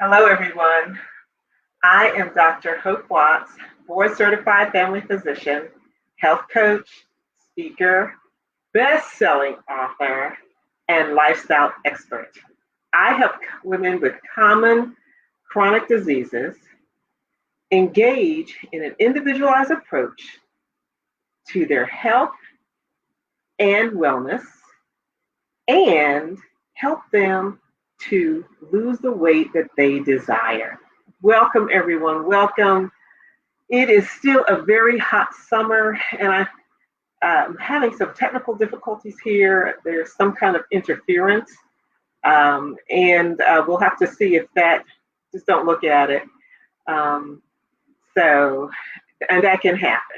Hello, everyone. I am Dr. Hope Watts, board certified family physician, health coach, speaker, best selling author, and lifestyle expert. I help women with common chronic diseases engage in an individualized approach to their health and wellness and help them to lose the weight that they desire. Welcome, everyone. Welcome. It is still a very hot summer, and I'm having some technical difficulties here. There's some kind of interference, and we'll have to see if that, just don't look at it. Um, so, and that can happen.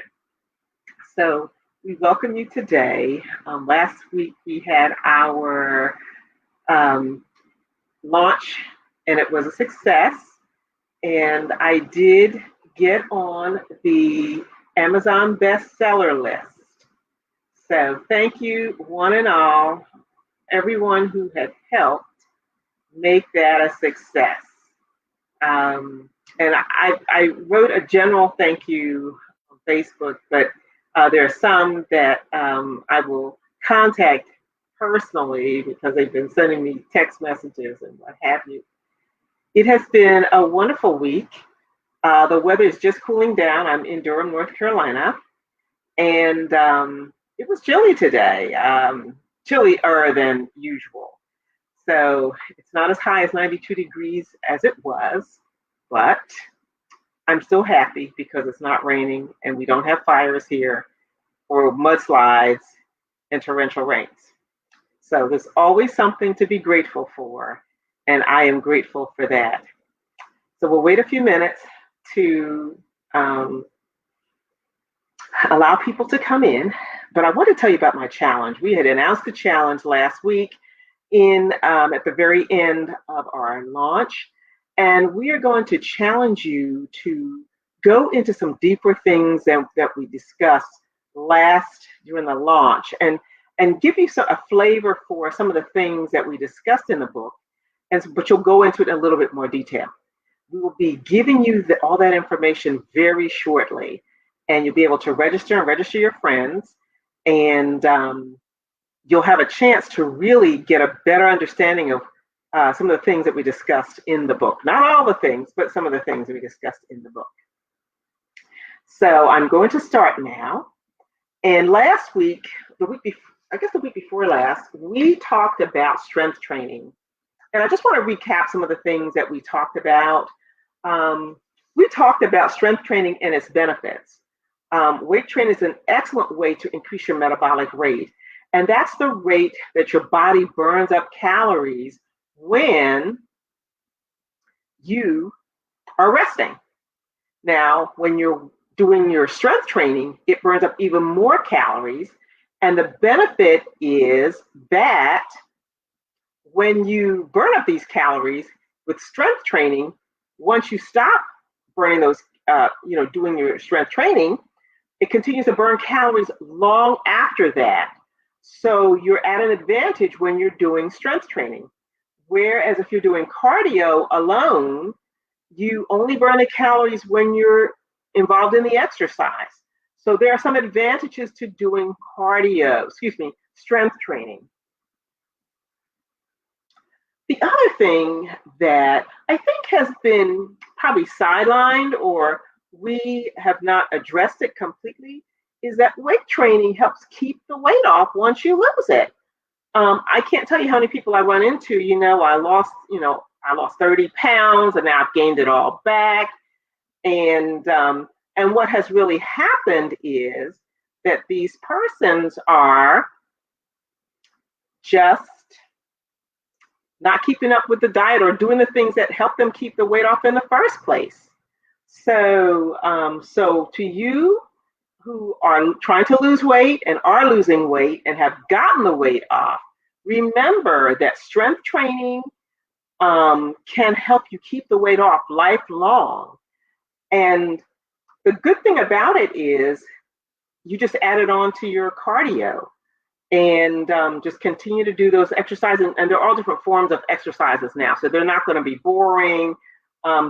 So, we welcome you today. Last week we had our um, launch, and it was a success. And I did get on the Amazon bestseller list. So thank you, one and all, everyone who had helped make that a success. And I wrote a general thank you on Facebook, but there are some that I will contact personally because they've been sending me text messages and what have you. It has been a wonderful week. The weather is just cooling down. I'm in Durham, North Carolina, and it was chilly today, chillier than usual. So it's not as high as 92 degrees as it was, but I'm still happy because it's not raining and we don't have fires here or mudslides and torrential rains. So there's always something to be grateful for, and I am grateful for that. So we'll wait a few minutes to allow people to come in, but I want to tell you about my challenge. We had announced the challenge last week at the very end of our launch, and we are going to challenge you to go into some deeper things that we discussed during the launch, and give you a flavor for some of the things that we discussed in the book, but you'll go into it in a little bit more detail. We will be giving you all that information very shortly, and you'll be able to register your friends, and you'll have a chance to really get a better understanding of some of the things that we discussed in the book. Not all the things, but some of the things that we discussed in the book. So I'm going to start now. And last week, the week before last, we talked about strength training. And I just want to recap some of the things that we talked about. We talked about strength training and its benefits. Weight training is an excellent way to increase your metabolic rate. And that's the rate that your body burns up calories when you are resting. Now, when you're doing your strength training, it burns up even more calories. And the benefit is that when you burn up these calories with strength training, once you stop burning those, doing your strength training, it continues to burn calories long after that. So you're at an advantage when you're doing strength training. Whereas if you're doing cardio alone, you only burn the calories when you're involved in the exercise. So there are some advantages to doing strength training. The other thing that I think has been probably sidelined or we have not addressed it completely is that weight training helps keep the weight off once you lose it. I can't tell you how many people I run into, I lost 30 pounds and now I've gained it all back. And what has really happened is that these persons are just not keeping up with the diet or doing the things that help them keep the weight off in the first place. So to you who are trying to lose weight and are losing weight and have gotten the weight off, remember that strength training can help you keep the weight off lifelong. And the good thing about it is you just add it on to your cardio and just continue to do those exercises. And they're all different forms of exercises now. So they're not going to be boring.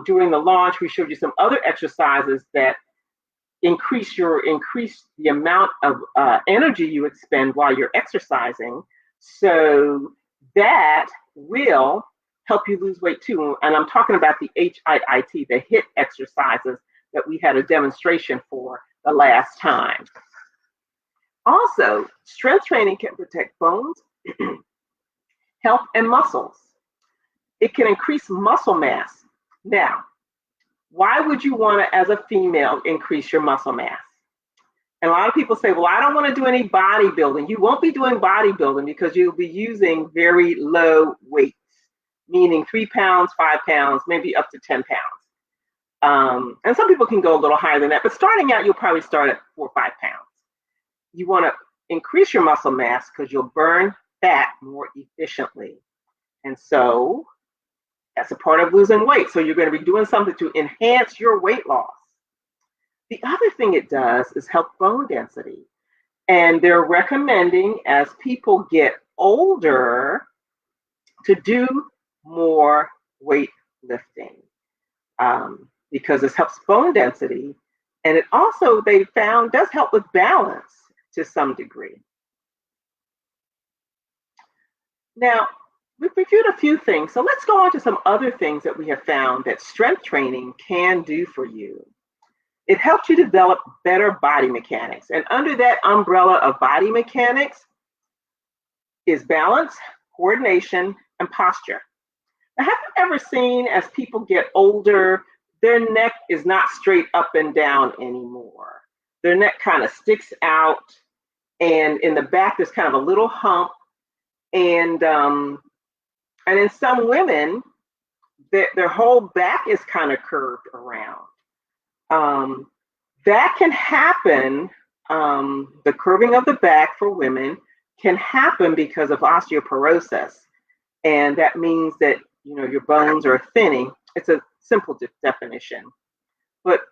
during the launch, we showed you some other exercises that increase the amount of energy you expend while you're exercising. So that will help you lose weight too. And I'm talking about the HIIT, the HIIT exercises that we had a demonstration for the last time. Also, strength training can protect bones, health, and muscles. It can increase muscle mass. Now, why would you want to, as a female, increase your muscle mass? And a lot of people say, well, I don't want to do any bodybuilding. You won't be doing bodybuilding because you'll be using very low weights, meaning 3 pounds, 5 pounds, maybe up to 10 pounds. And some people can go a little higher than that, but starting out, you'll probably start at 4 or 5 pounds. You want to increase your muscle mass because you'll burn fat more efficiently. And so that's a part of losing weight. So you're going to be doing something to enhance your weight loss. The other thing it does is help bone density. And they're recommending, as people get older, to do more weightlifting because this helps bone density. And it also, they found, does help with balance to some degree. Now, we've reviewed a few things, so let's go on to some other things that we have found that strength training can do for you. It helps you develop better body mechanics. And under that umbrella of body mechanics is balance, coordination, and posture. Now, have you ever seen, as people get older, their neck is not straight up and down anymore? Their neck kind of sticks out, and in the back there's kind of a little hump. And in some women, their whole back is kind of curved around. That can happen. The curving of the back for women can happen because of osteoporosis, and that means that your bones are thinning. It's a simple definition, but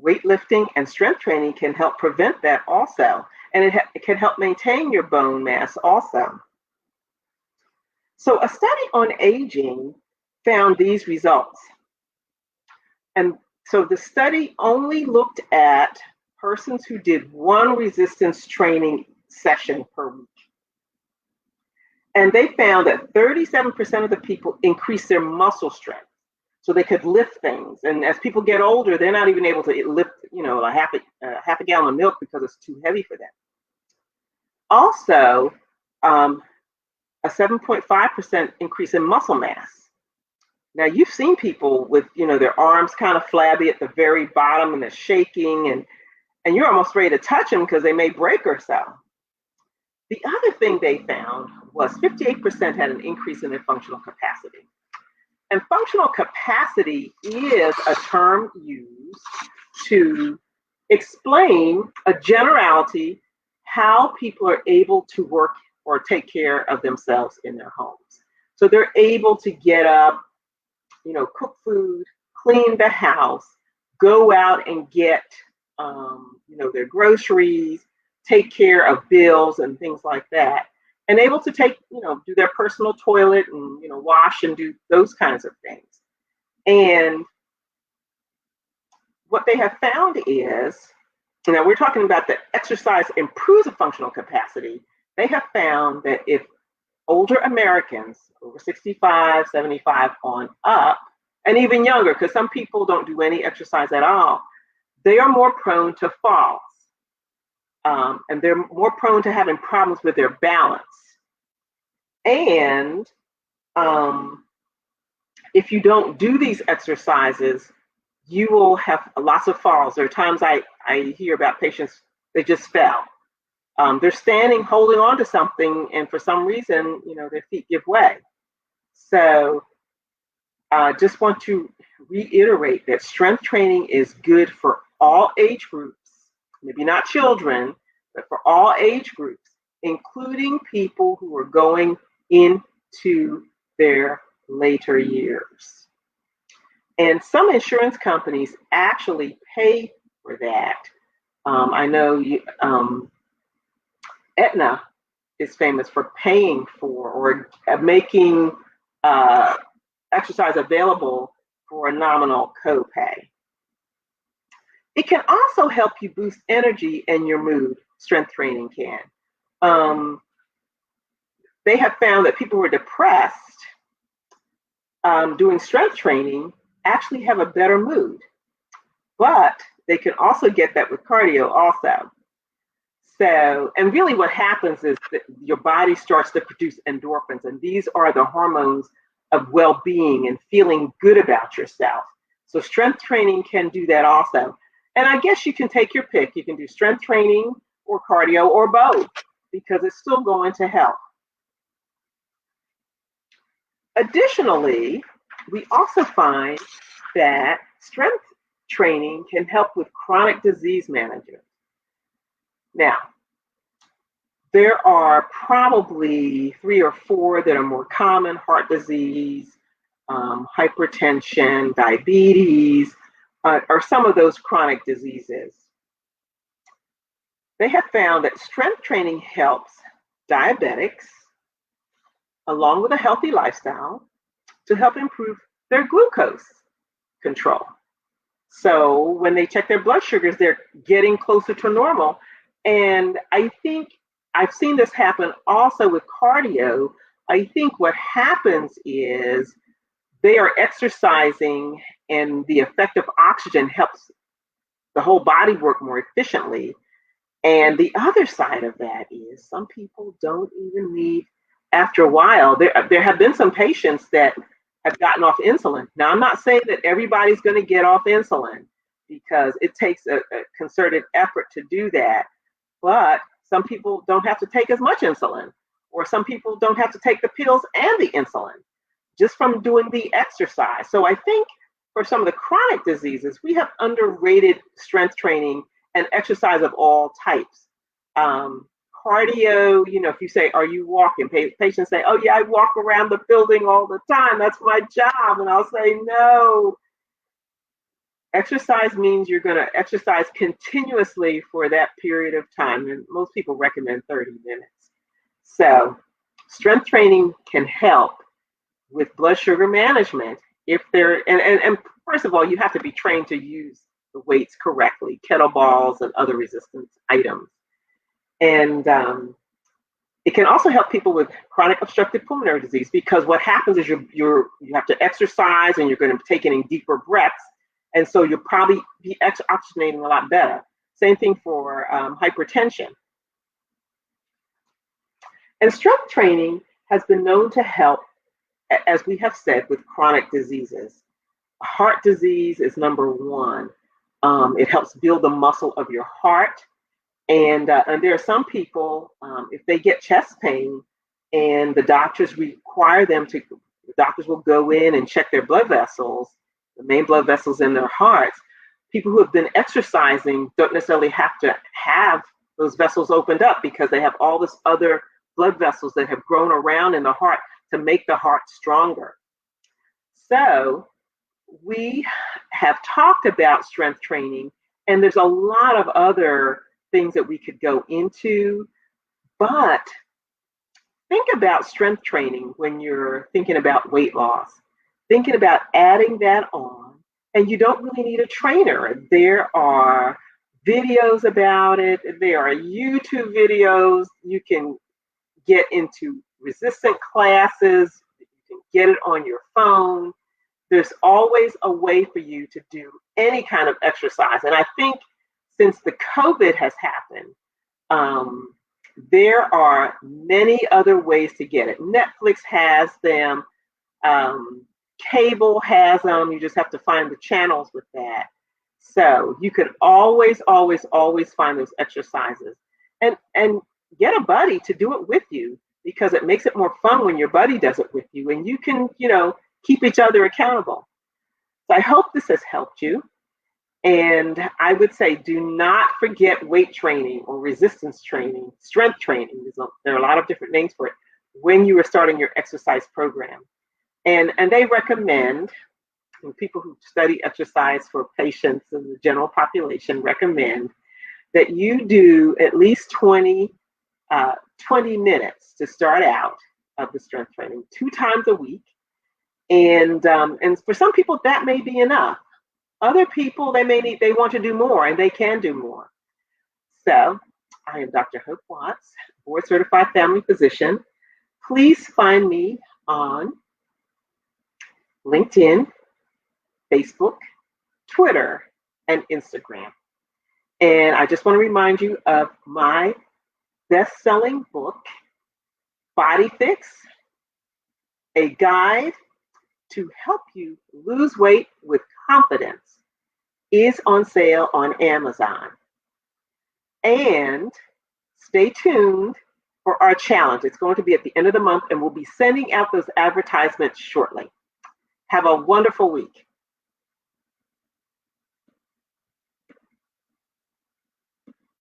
weightlifting and strength training can help prevent that also, and it can help maintain your bone mass also. So a study on aging found these results. And so the study only looked at persons who did one resistance training session per week. And they found that 37% of the people increased their muscle strength, so they could lift things. And as people get older, they're not even able to lift, a half a gallon of milk because it's too heavy for them. Also, a 7.5% increase in muscle mass. Now, you've seen people with, their arms kind of flabby at the very bottom, and they're shaking, and you're almost ready to touch them because they may break or so. The other thing they found was 58% had an increase in their functional capacity. And functional capacity is a term used to explain a generality how people are able to work or take care of themselves in their homes. So they're able to get up, cook food, clean the house, go out and get, their groceries, take care of bills and things like that, and able to do their personal toilet and, wash and do those kinds of things. And what they have found is, we're talking about the exercise improves the functional capacity. They have found that if older Americans, over 65, 75 on up, and even younger, because some people don't do any exercise at all, they are more prone to falls. And they're more prone to having problems with their balance. And if you don't do these exercises, you will have lots of falls. There are times I hear about patients, they just fell. They're standing, holding on to something, and for some reason, their feet give way. So I just want to reiterate that strength training is good for all age groups, maybe not children, but for all age groups, including people who are going into their later years. And some insurance companies actually pay for that. I know Aetna is famous for paying for or making exercise available for a nominal copay. It can also help you boost energy and your mood. Strength training can. They have found that people who are depressed doing strength training actually have a better mood, but they can also get that with cardio also. So, and really what happens is that your body starts to produce endorphins, and these are the hormones of well-being and feeling good about yourself. So strength training can do that also. And I guess you can take your pick. You can do strength training or cardio or both, because it's still going to help. Additionally, we also find that strength training can help with chronic disease management. Now, there are probably 3 or 4 that are more common: heart disease, hypertension, diabetes, or some of those chronic diseases. They have found that strength training helps diabetics, along with a healthy lifestyle, to help improve their glucose control. So when they check their blood sugars, they're getting closer to normal. And I think I've seen this happen also with cardio. I think what happens is they are exercising, and the effect of oxygen helps the whole body work more efficiently. And the other side of that is some people don't even need, after a while, there have been some patients that have gotten off insulin. Now, I'm not saying that everybody's going to get off insulin, because it takes a concerted effort to do that. But some people don't have to take as much insulin, or some people don't have to take the pills and the insulin just from doing the exercise. So I think for some of the chronic diseases, we have underrated strength training and exercise of all types. Cardio, if you say, are you walking? Patients say, oh yeah, I walk around the building all the time. That's my job. And I'll say, no. Exercise means you're going to exercise continuously for that period of time. And most people recommend 30 minutes. So strength training can help with blood sugar management if they're, and first of all, you have to be trained to use the weights correctly, kettlebells and other resistance items. And it can also help people with chronic obstructive pulmonary disease, because what happens is you have to exercise and you're going to take in deeper breaths. And so you'll probably be oxygenating a lot better. Same thing for hypertension. And strength training has been known to help, as we have said, with chronic diseases. Heart disease is number one. It helps build the muscle of your heart. And there are some people, if they get chest pain and the doctors require them to, the doctors will go in and check their blood vessels, the main blood vessels in their hearts. People who have been exercising don't necessarily have to have those vessels opened up, because they have all this other blood vessels that have grown around in the heart to make the heart stronger. So we have talked about strength training, and there's a lot of other things that we could go into, but think about strength training when you're thinking about weight loss, thinking about adding that on, and you don't really need a trainer. There are videos about it. There are YouTube videos. You can get into resistant classes. You can get it on your phone. There's always a way for you to do any kind of exercise. And I think since the COVID has happened, there are many other ways to get it. Netflix has them. Cable has them. You just have to find the channels with that. So you can always, always, always find those exercises, and get a buddy to do it with you, because it makes it more fun when your buddy does it with you, and you can, keep each other accountable. So I hope this has helped you. And I would say, do not forget weight training or resistance training, strength training. There are a lot of different names for it when you are starting your exercise program. And they recommend, and people who study exercise for patients and the general population recommend, that you do at least 20 minutes to start out of the strength training 2 times a week. And for some people that may be enough. Other people they want to do more and they can do more. So I am Dr. Hope Watts, board certified family physician. Please find me on LinkedIn, Facebook, Twitter, and Instagram. And I just want to remind you of my best-selling book, Body Fix, a guide to help you lose weight with confidence, is on sale on Amazon. And stay tuned for our challenge. It's going to be at the end of the month, and we'll be sending out those advertisements shortly. Have a wonderful week.